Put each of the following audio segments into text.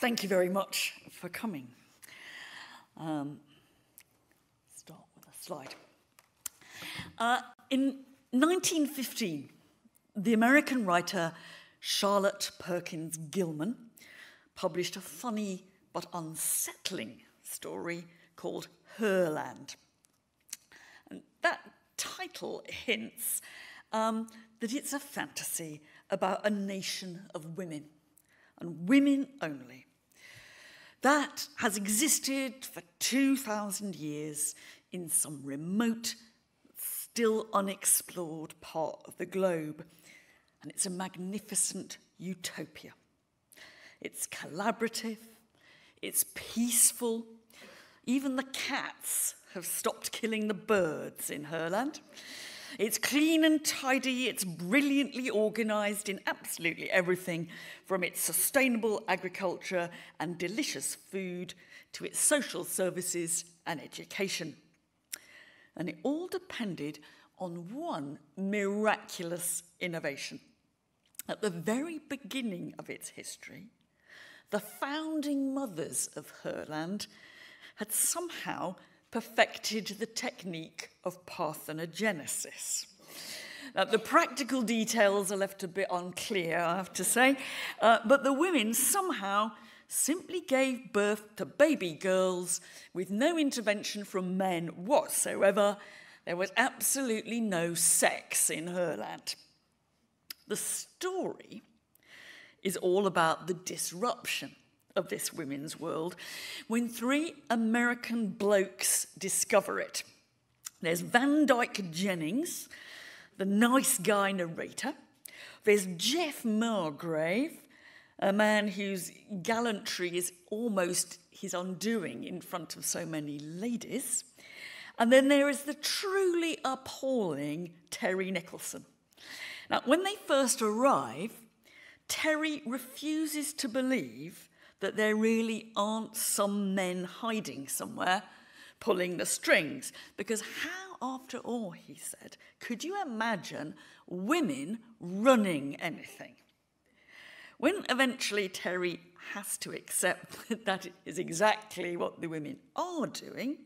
Thank you very much for coming. Start with a slide. In 1915, the American writer Charlotte Perkins Gilman published a funny but unsettling story called Herland. And that title hints that it's a fantasy about a nation of women, and women only, that has existed for 2,000 years in some remote, still unexplored part of the globe. And it's a magnificent utopia. It's collaborative, it's peaceful. Even the cats have stopped killing the birds in Herland. It's clean and tidy, it's brilliantly organised in absolutely everything, from its sustainable agriculture and delicious food to its social services and education. And it all depended on one miraculous innovation. At the very beginning of its history, the founding mothers of Herland had somehow perfected the technique of parthenogenesis. Now, the practical details are left a bit unclear, I have to say, but the women somehow simply gave birth to baby girls with no intervention from men whatsoever. There was absolutely no sex in Herland. The story is all about the disruption of this women's world when three American blokes discover it. There's Van Dyke Jennings, the nice guy narrator. There's Jeff Margrave, a man whose gallantry is almost his undoing in front of so many ladies. And then there is the truly appalling Terry Nicholson. Now, when they first arrive, Terry refuses to believe that there really aren't some men hiding somewhere pulling the strings. Because how, after all, he said, could you imagine women running anything? When eventually Terry has to accept that that is exactly what the women are doing,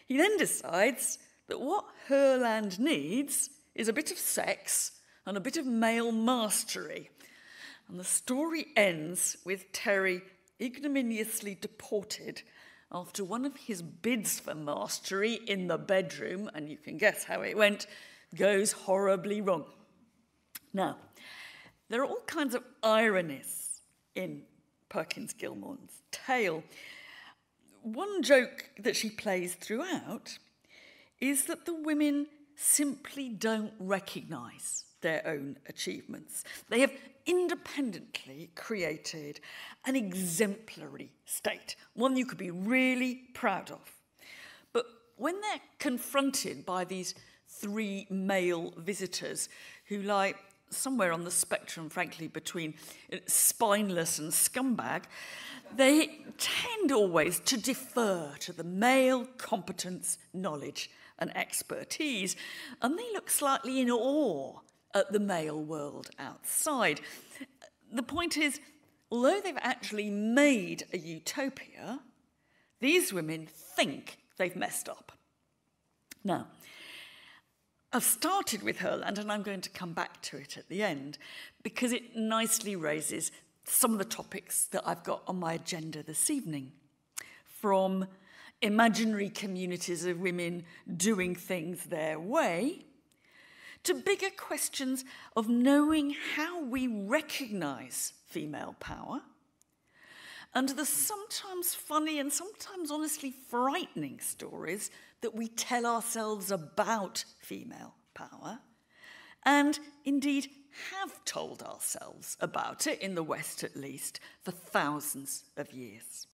he then decides that what Herland needs is a bit of sex and a bit of male mastery. And the story ends with Terry ignominiously deported after one of his bids for mastery in the bedroom, and you can guess how it went, goes horribly wrong. Now, there are all kinds of ironies in Perkins Gilman's tale. One joke that she plays throughout is that the women simply don't recognise their own achievements. They have independently created an exemplary state, one you could be really proud of. But when they're confronted by these three male visitors who lie somewhere on the spectrum, frankly, between spineless and scumbag, they tend always to defer to the male competence, knowledge, and expertise, and they look slightly in awe at the male world outside. The point is, although they've actually made a utopia, these women think they've messed up. Now, I've started with Herland, and I'm going to come back to it at the end, because it nicely raises some of the topics that I've got on my agenda this evening, from imaginary communities of women doing things their way, to bigger questions of knowing how we recognise female power, and the sometimes funny and sometimes honestly frightening stories that we tell ourselves about female power, and indeed have told ourselves about it, in the West at least, for thousands of years.